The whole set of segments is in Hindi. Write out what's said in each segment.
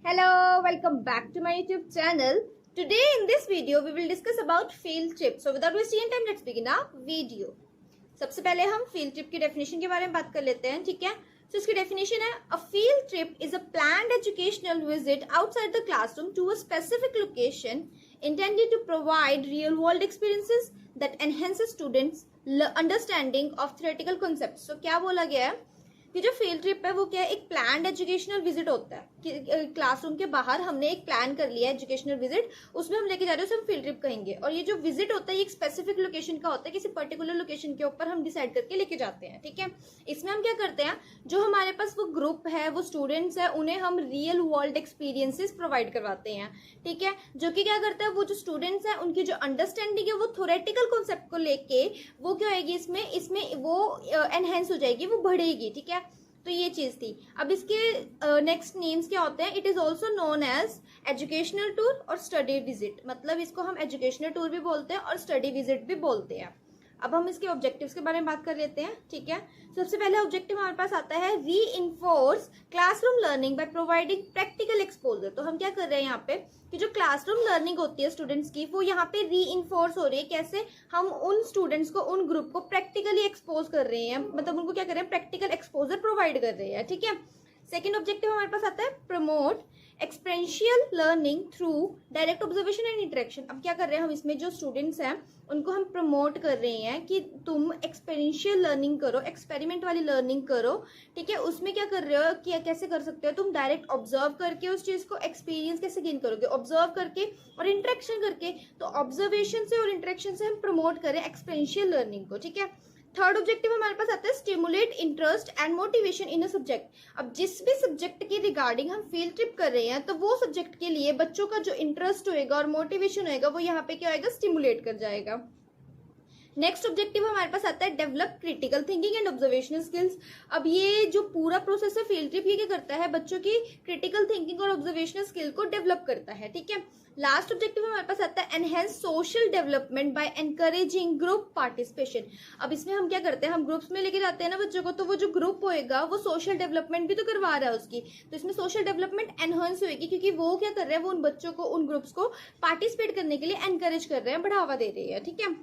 Hello, welcome back to my YouTube channel. Today in this video we will discuss about field trip. So without wasting time, let's begin our video. सबसे पहले हम field trip की definition के बारे में बात कर लेते हैं, ठीक है? So इसकी definition है a field trip is a planned educational visit outside the classroom to a specific location intended to provide real world experiences that enhances students' understanding of theoretical concepts. So क्या बोला गया है कि जो फील्ड ट्रिप है वो क्या है, एक प्लान्ड एजुकेशनल विजिट होता है कि क्लासरूम के बाहर हमने एक प्लान कर लिया है एजुकेशनल विजिट, उसमें हम लेके जा रहे हैं, उसे हम फील्ड ट्रिप कहेंगे। और ये जो विजिट होता है ये एक स्पेसिफिक लोकेशन का होता है, किसी पर्टिकुलर लोकेशन के ऊपर हम डिसाइड करके लेके जाते हैं, ठीक है। इसमें हम क्या करते हैं, जो हमारे पास वो ग्रुप है, वो स्टूडेंट्स है, उन्हें हम रियल वर्ल्ड एक्सपीरियंसेस प्रोवाइड करवाते हैं, ठीक है। जो कि क्या करता है, वो जो स्टूडेंट्स है उनकी जो अंडरस्टैंडिंग है वो थ्योरेटिकल कॉन्सेप्ट को लेके वो क्या होगी, इसमें वो एनहेंस हो जाएगी, वो बढ़ेगी, ठीक है। तो ये चीज थी। अब इसके नेक्स्ट नेम्स क्या होते हैं, it is also known as educational tour और स्टडी विजिट। मतलब इसको हम एजुकेशनल टूर भी बोलते हैं और स्टडी विजिट भी बोलते हैं। अब हम इसके ऑब्जेक्टिव्स के बारे में बात कर लेते हैं, ठीक है। सबसे पहले ऑब्जेक्टिव हमारे पास आता है reinforce classroom learning by providing practical exposure. तो हम क्या कर रहे हैं यहाँ पे कि जो क्लासरूम लर्निंग होती है स्टूडेंट्स की, वो यहाँ पे रीइंफोर्स हो रही है। कैसे? हम उन स्टूडेंट्स को, उन ग्रुप को प्रैक्टिकली एक्सपोज कर रहे हैं, मतलब उनको क्या कर रहे हैं, प्रैक्टिकल एक्सपोजर प्रोवाइड कर रहे हैं, ठीक है। सेकेंड ऑब्जेक्टिव हमारे पास आता है promote experiential learning through direct observation and interaction. अब क्या कर रहे हैं हम, इसमें जो स्टूडेंट्स हैं उनको हम प्रमोट कर रहे हैं कि तुम एक्सपेरिएंशियल लर्निंग करो, एक्सपेरिमेंट वाली लर्निंग करो, ठीक है। उसमें क्या कर रहे हो कि कैसे कर सकते हो, तुम डायरेक्ट ऑब्जर्व करके उस चीज को एक्सपीरियंस कैसे गेन करोगे, ऑब्जर्व करके और इंटरेक्शन करके। तो ऑब्जर्वेशन से और इंटरेक्शन से हम प्रमोट करें एक्सपेरिएंशियल लर्निंग को, ठीक है। थर्ड ऑब्जेक्टिव हमारे पास आता है stimulate interest and motivation in a subject. अब जिस भी सब्जेक्ट की रिगार्डिंग हम फील्ड ट्रिप कर रहे हैं, तो वो सब्जेक्ट के लिए बच्चों का जो इंटरेस्ट होएगा और मोटिवेशन होएगा वो यहाँ पे क्या होएगा, स्टिमुलेट कर जाएगा। नेक्स्ट ऑब्जेक्टिव हमारे पास आता है develop critical thinking and observational skills. अब ये जो पूरा प्रोसेस है फील्ड ट्रिप, ये क्या करता है, बच्चों की क्रिटिकल थिंकिंग और ऑब्जर्वेशनल स्किल को डेवलप करता है, ठीक है। लास्ट ऑब्जेक्टिव हमारे पास आता है enhance social development bye encouraging group participation. अब इसमें हम क्या करते हैं, हम ग्रुप्स में लेके जाते हैं ना बच्चों को, तो वो जो ग्रुप होएगा वो सोशल डेवलपमेंट भी तो करवा रहा है उसकी, तो इसमें सोशल डेवलपमेंट एनहेंस होएगी, क्योंकि वो क्या कर रहे हैं, वो उन बच्चों को, उन ग्रुप्स को पार्टिसिपेट करने के लिए एनकरेज कर रहे हैं, बढ़ावा दे रहे हैं, ठीक है।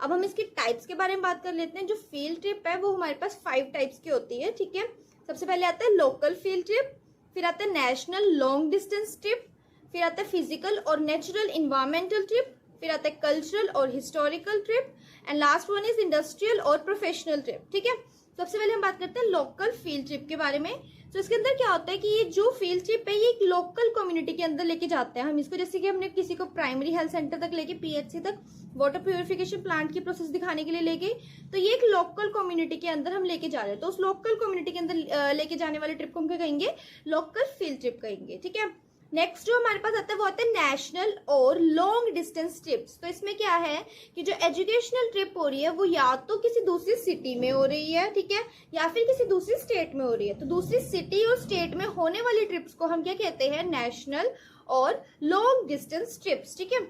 अब हम इसकी टाइप्स के बारे में बात कर लेते हैं। जो फील्ड ट्रिप है वो हमारे पास 5 टाइप्स की होती है, ठीक है। सबसे पहले आता है लोकल फील्ड ट्रिप, फिर आता है नेशनल लॉन्ग डिस्टेंस ट्रिप, फिर आता है फिजिकल और नेचुरल इन्वायरमेंटल ट्रिप, फिर आता है कल्चरल और historical trip, and last one is industrial और प्रोफेशनल ट्रिप, ठीक है। सबसे पहले हम बात करते हैं लोकल फील्ड ट्रिप के बारे में। तो इसके अंदर क्या होता है कि ये जो फील्ड ट्रिप है ये एक लोकल कम्युनिटी के अंदर लेके जाते हैं हम इसको। जैसे कि हमने किसी को प्राइमरी हेल्थ सेंटर तक लेके पीएचसी तक वाटर प्यूरिफिकेशन प्लांट की प्रोसेस दिखाने के लिए ले गए, तो ये एक लोकल कम्युनिटी के अंदर हम लेके जा रहे हैं। तो उस लोकल कम्युनिटी के अंदर लेके जाने वाले ट्रिप को हम क्या कहेंगे, लोकल फील्ड ट्रिप कहेंगे, ठीक है। नेक्स्ट जो हमारे पास आता है वो आता है नेशनल और लॉन्ग डिस्टेंस ट्रिप्स। तो इसमें क्या है कि जो एजुकेशनल ट्रिप हो रही है वो या तो किसी दूसरी सिटी में हो रही है, ठीक है, या फिर किसी दूसरी स्टेट में हो रही है। तो दूसरी सिटी और स्टेट में होने वाली ट्रिप्स को हम क्या कहते हैं, नेशनल और लॉन्ग डिस्टेंस ट्रिप्स, ठीक है।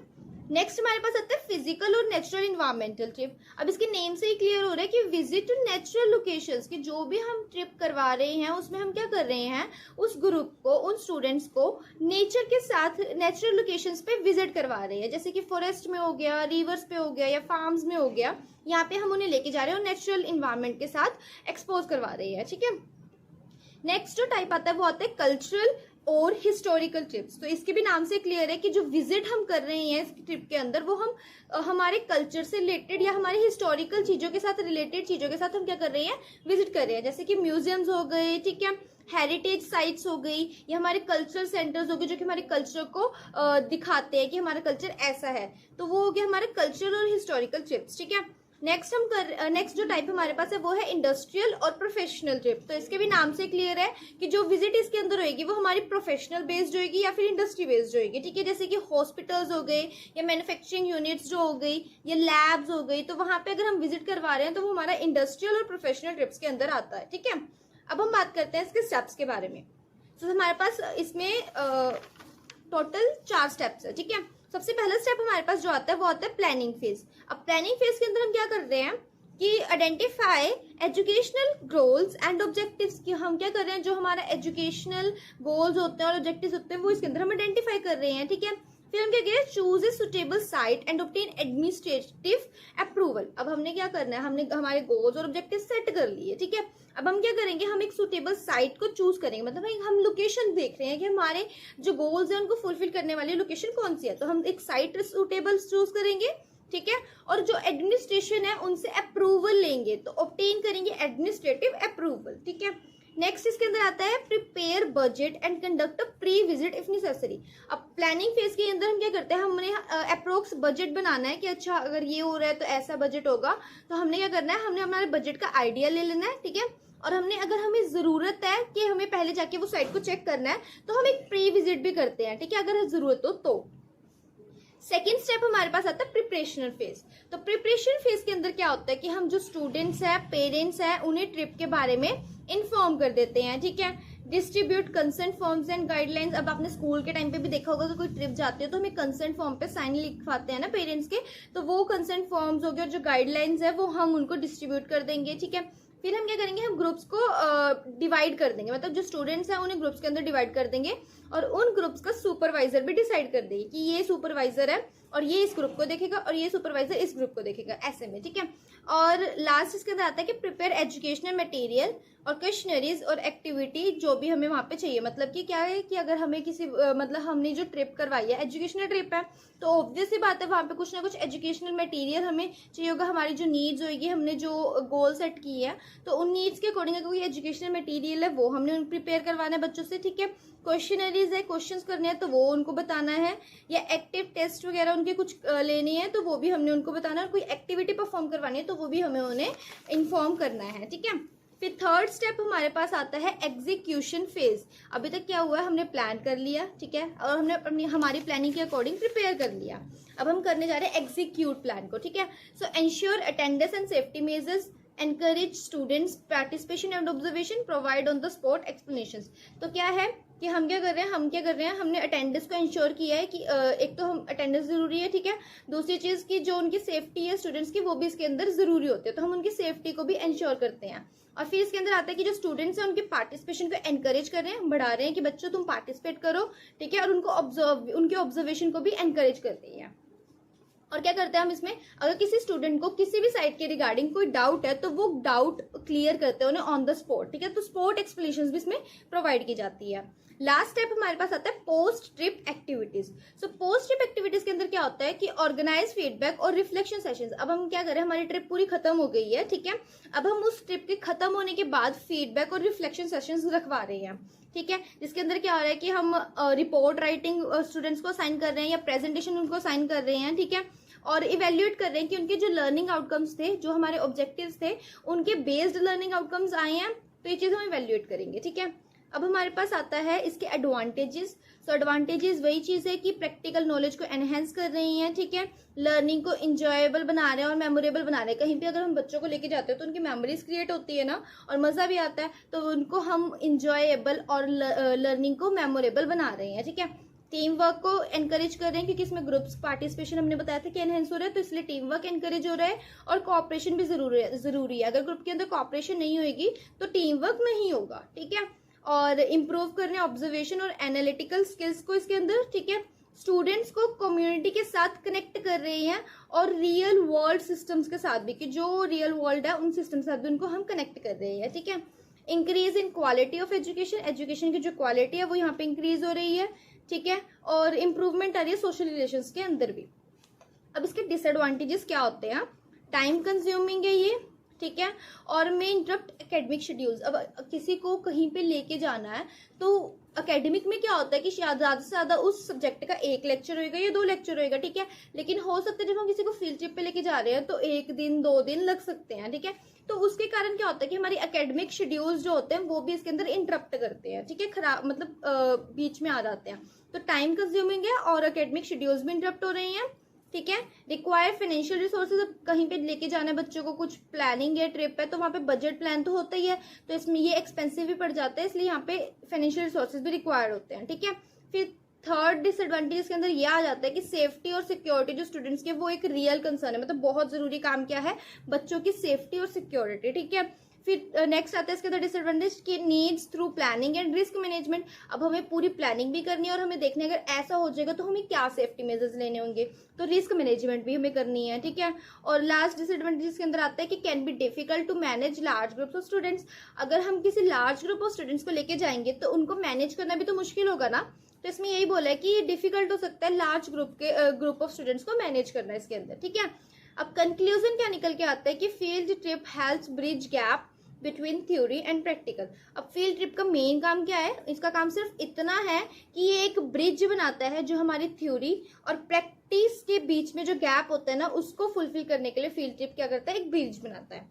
नेक्स्ट हमारे पास आता है फिजिकल और नेचुरल इन्वायरमेंटल ट्रिप। अब इसके नेम से ही क्लियर हो रहा है कि विजिट टू नेचुरल लोकेशंस, कि जो भी हम ट्रिप करवा रहे हैं उसमें हम क्या कर रहे हैं, उस ग्रुप को, उन स्टूडेंट्स को नेचर के साथ नेचुरल लोकेशंस पे विजिट करवा रहे हैं। जैसे कि फॉरेस्ट में हो गया, रिवर्स पे हो गया या फार्म्स में हो गया, यहाँ पे हम उन्हें लेके जा रहे हैं और नेचुरल इन्वायरमेंट के साथ एक्सपोज करवा रहे हैं, ठीक है। नेक्स्ट जो टाइप आता है वो आता है कल्चरल और हिस्टोरिकल ट्रिप्स। तो इसके भी नाम से क्लियर है कि जो विजिट हम कर रहे हैं इस ट्रिप के अंदर वो हम हमारे कल्चर से रिलेटेड या हमारे हिस्टोरिकल चीजों के साथ रिलेटेड चीजों के साथ हम क्या कर रहे हैं, विजिट कर रहे हैं। जैसे कि म्यूजियम्स हो गए, ठीक है, हेरिटेज साइट्स हो गई, या हमारे कल्चरल सेंटर्स हो गए जो कि हमारे कल्चर को दिखाते हैं कि हमारा कल्चर ऐसा है। तो वो हो गया हमारे कल्चरल और हिस्टोरिकल ट्रिप्स, ठीक है। नेक्स्ट जो टाइप हमारे पास है वो है इंडस्ट्रियल और प्रोफेशनल ट्रिप। तो इसके भी नाम से क्लियर है कि जो विजिट इसके अंदर होगी वो हमारी प्रोफेशनल बेस्ड होगी या फिर इंडस्ट्री बेस्ड होगी, ठीक है। जैसे कि हॉस्पिटल्स हो गए या मैन्युफैक्चरिंग यूनिट्स जो हो गई या लैब्स हो गई, तो वहां पे अगर हम विजिट करवा रहे हैं तो वो हमारा इंडस्ट्रियल और प्रोफेशनल ट्रिप्स के अंदर आता है, ठीक है। अब हम बात करते हैं इसके स्टेप्स के बारे में। तो हमारे पास इसमें टोटल 4 स्टेप्स है, ठीक है। सबसे पहला स्टेप हमारे पास जो आता है वो आता है प्लानिंग फेज। अब प्लानिंग फेज के अंदर हम क्या कर रहे हैं कि identify educational goals and objectives, कि हम क्या कर रहे हैं, जो हमारा एजुकेशनल गोल्स होते हैं और ऑब्जेक्टिव्स होते हैं वो इसके अंदर हम आइडेंटिफाई कर रहे हैं, ठीक है। फिर हम क्या करें, choose a suitable site and obtain administrative approval. अब हमने क्या करना है, हमने हमारे गोल्स और ऑब्जेक्टिव सेट कर लिए, ठीक है। अब हम क्या करेंगे, हम एक सुटेबल साइट को चूज करेंगे, मतलब हम लोकेशन देख रहे हैं कि हमारे जो गोल्स हैं उनको फुलफिल करने वाली लोकेशन कौन सी है, तो हम एक साइट सुटेबल चूज करेंगे, ठीक है। और जो एडमिनिस्ट्रेशन है उनसे अप्रूवल लेंगे, तो ऑब्टेन करेंगे एडमिनिस्ट्रेटिव अप्रूवल, ठीक है। नेक्स्ट इसके अंदर आता है prepare budget and conduct a pre visit if necessary. अब प्लानिंग फेज के अंदर हम क्या करते हैं, हमने अप्रोक्स बजट बनाना है कि अच्छा अगर ये हो रहा है तो ऐसा बजट होगा, तो हमने क्या करना है, हमने हमारे बजट का आइडिया ले लेना है, ठीक है। और हमने अगर हमें जरूरत है कि हमें पहले जाके वो साइट को चेक करना है तो हम एक प्री विजिट भी करते हैं, ठीक है, अगर जरूरत हो तो। सेकेंड स्टेप हमारे पास आता है प्रिपरेशनल फेज। तो प्रिपरेशन फेज के अंदर क्या होता है कि हम जो स्टूडेंट्स हैं, पेरेंट्स हैं, उन्हें ट्रिप के बारे में इन्फॉर्म कर देते हैं, ठीक है। Distribute consent forms and guidelines. अब आपने स्कूल के टाइम पे भी देखा होगा कि कोई ट्रिप जाती है तो हमें कंसेंट फॉर्म पे साइन लिखवाते हैं ना पेरेंट्स के, तो वो कंसेंट फॉर्म्स हो गए और जो गाइडलाइंस है वो हम उनको डिस्ट्रीब्यूट कर देंगे, ठीक है। फिर हम क्या करेंगे, हम ग्रुप्स को डिवाइड कर देंगे, मतलब जो स्टूडेंट्स हैं उन्हें ग्रुप्स के अंदर डिवाइड कर देंगे और उन ग्रुप्स का सुपरवाइजर भी डिसाइड कर देंगे कि ये सुपरवाइजर है और ये इस ग्रुप को देखेगा और ये सुपरवाइजर इस ग्रुप को देखेगा, ऐसे में, ठीक है। और लास्ट इसके अंदर आता है कि प्रिपेयर एजुकेशनल मटेरियल और क्वेश्चनरीज और एक्टिविटी जो भी हमें वहां पे चाहिए। मतलब कि क्या है कि अगर हमें किसी मतलब हमने जो ट्रिप करवाई है, एजुकेशनल ट्रिप है, तो ऑब्वियस सी बात है वहां पे कुछ ना कुछ एजुकेशनल मटेरियल हमें चाहिए होगा। हमारी जो नीड्स होगी, हमने जो गोल सेट की है तो उन नीड्स के अकॉर्डिंग कोई एजुकेशनल मटेरियल है वो हमने प्रिपेयर करवाना है बच्चों से, ठीक है। क्वेश्चनरीज है, क्वेश्चंस करने हैं तो वो उनको बताना है, या एक्टिव टेस्ट वगैरह उनके कुछ लेने हैं तो वो भी हमने उनको बताना है, और कोई एक्टिविटी परफॉर्म करवानी है तो वो भी हमें उन्हें इन्फॉर्म करना है, ठीक है। फिर थर्ड स्टेप हमारे पास आता है एग्जीक्यूशन फेज। अभी तक क्या हुआ है, हमने प्लान कर लिया, ठीक है, और हमने अपनी हमारी प्लानिंग के अकॉर्डिंग प्रिपेयर कर लिया। अब हम करने जा रहे हैं एग्जीक्यूट प्लान को, ठीक है। सो ensure attendance and safety measures, encourage students participation and observation, provide on the spot explanations। तो क्या है कि हम क्या कर रहे हैं, हमने अटेंडेंस को इंश्योर किया है कि एक तो हम अटेंडेंस जरूरी है, ठीक है। दूसरी चीज की जो उनकी सेफ्टी है स्टूडेंट्स की वो भी इसके अंदर जरूरी होती है, तो हम उनकी सेफ्टी को भी इंश्योर करते हैं। और फिर इसके अंदर आता है कि जो स्टूडेंट्स हैं उनके पार्टिसिपेशन को एनकरेज कर रहे हैं, बढ़ा रहे हैं कि बच्चों तुम पार्टिसिपेट करो, ठीक है, और उनके ऑब्जर्वेशन को भी एनकरेज कर रही है। और क्या करते हैं हम इसमें, अगर किसी स्टूडेंट को किसी भी साइट के रिगार्डिंग कोई डाउट है तो वो डाउट क्लियर करते हैं उन्हें ऑन द स्पॉट, ठीक है, तो स्पॉट एक्सप्लेनेशंस भी इसमें प्रोवाइड की जाती है। लास्ट स्टेप हमारे पास आता है post trip activities. So post trip activities के अंदर क्या होता है कि ऑर्गेनाइज फीडबैक और रिफ्लेक्शन सेशंस। अब हम क्या करें, हमारी ट्रिप पूरी खत्म हो गई है, ठीक है, अब हम उस ट्रिप के खत्म होने के बाद फीडबैक और रिफ्लेक्शन सेशंस रखवा रहे हैं, ठीक है, जिसके अंदर क्या हो रहा है कि हम रिपोर्ट राइटिंग स्टूडेंट्स को असाइन कर रहे हैं या प्रेजेंटेशन उनको असाइन कर रहे हैं, ठीक है, और इवेल्युएट कर रहे हैं कि उनके जो लर्निंग आउटकम्स थे, जो हमारे ऑब्जेक्टिव्स थे, उनके बेस्ड लर्निंग आउटकम्स आए हैं, तो ये चीज हम इवेल्युएट करेंगे, ठीक है। अब हमारे पास आता है इसके एडवांटेजेस। सो एडवांटेजेस वही चीज है कि प्रैक्टिकल नॉलेज को एनहेंस कर रही हैं, ठीक है, लर्निंग को इंजॉयबल बना रहे हैं और मेमोरेबल बना रहे हैं। कहीं पे अगर हम बच्चों को लेके जाते हैं तो उनकी मेमोरीज क्रिएट होती है ना, और मजा भी आता है, तो उनको हम इंजॉयबल और लर्निंग को मेमोरेबल बना रहे हैं, ठीक है। टीम वर्क को एनकरेज कर रहे हैं क्योंकि इसमें ग्रुप्स पार्टिसिपेशन हमने बताया था कि एनहेंस हो रहा है, तो इसलिए टीम वर्क एनकरेज हो रहा है, और कोऑपरेशन भी जरूरी है। अगर ग्रुप के अंदर कोऑपरेशन नहीं होगी तो टीम वर्क नहीं होगा, ठीक है। और इम्प्रूव कर रहे हैं ऑब्जर्वेशन और एनालिटिकल स्किल्स को इसके अंदर, ठीक है। स्टूडेंट्स को कम्युनिटी के साथ कनेक्ट कर रहे हैं और रियल वर्ल्ड सिस्टम्स के साथ भी, कि जो रियल वर्ल्ड है उन सिस्टम के साथ भी उनको हम कनेक्ट कर रहे हैं, ठीक है। Increase in quality of education, education की जो क्वालिटी है वो यहाँ पे इंक्रीज हो रही है, ठीक है, और इम्प्रूवमेंट आ रही है सोशल रिलेशंस के अंदर भी। अब इसके डिसएडवांटेजेस क्या होते हैं, टाइम कंज्यूमिंग है ये, ठीक है, और में इंटरप्ट एकेडमिक शेड्यूल्स। अब किसी को कहीं पे लेके जाना है तो एकेडमिक में क्या होता है कि ज्यादा से ज्यादा उस सब्जेक्ट का एक लेक्चर होएगा या 2 लेक्चर होएगा, ठीक है, लेकिन हो सकता है जब हम किसी को फील्ड ट्रिप पे लेके जा रहे हैं तो 1 दिन 2 दिन लग सकते हैं, ठीक है। तो उसके कारण क्या होता है कि हमारी एकेडमिक शेड्यूल्स जो होते हैं वो भी इसके अंदर इंटरप्ट करते हैं, ठीक है, खराब मतलब बीच में आ जाते हैं, तो टाइम कंज्यूमिंग है और एकेडमिक शेड्यूल्स भी इंटरप्ट हो रही हैं, ठीक है। Require financial resources. अब कहीं पे लेके जाना है बच्चों को, कुछ प्लानिंग है, ट्रिप है, तो वहाँ पे बजट प्लान तो होता ही है, तो इसमें ये एक्सपेंसिव भी पड़ जाता है, इसलिए यहाँ पे फाइनेंशियल रिसोर्सेज भी रिक्वायर्ड होते हैं, ठीक है। फिर थर्ड डिसएडवांटेज इसके अंदर ये आ जाता है कि सेफ्टी और सिक्योरिटी जो स्टूडेंट्स के वो एक रियल कंसर्न है, मतलब बहुत जरूरी काम क्या है, बच्चों की सेफ्टी और सिक्योरिटी, ठीक है। फिर नेक्स्ट आता है इसके अंदर डिसएडवांटेज की needs through planning and risk management. अब हमें पूरी प्लानिंग भी करनी है और हमें देखना है अगर ऐसा हो जाएगा तो हमें क्या सेफ्टी मेजर्स लेने होंगे, तो रिस्क मैनेजमेंट भी हमें करनी है, ठीक है। और लास्ट डिसएडवांटेज के अंदर आता है कि can be difficult to manage large groups of students. अगर हम किसी लार्ज ग्रुप ऑफ स्टूडेंट्स को लेके जाएंगे तो उनको मैनेज करना भी तो मुश्किल होगा ना, तो इसमें यही बोला है कि ये डिफिकल्ट हो सकता है लार्ज ग्रुप ऑफ स्टूडेंट्स को मैनेज करना इसके अंदर, ठीक है। अब कंक्लूजन क्या निकल के आता है कि field trip helps bridge gap between theory and practical. अब फील्ड ट्रिप का मेन काम क्या है, इसका काम सिर्फ इतना है कि ये एक ब्रिज बनाता है जो हमारी थ्योरी और प्रैक्टिस के बीच में जो गैप होता है ना उसको फुलफिल करने के लिए फील्ड ट्रिप क्या करता है, एक ब्रिज बनाता है।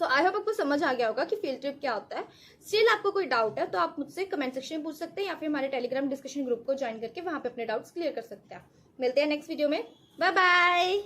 सो आई होप आपको समझ आ गया होगा कि फील्ड ट्रिप क्या होता है। स्टिल आपको कोई डाउट है तो आप मुझसे कमेंट सेक्शन में पूछ सकते हैं या फिर हमारे टेलीग्राम डिस्कशन ग्रुप को ज्वाइन करके वहां पे अपने डाउट्स क्लियर कर सकते हैं। मिलते हैं नेक्स्ट वीडियो में, बाय बाय।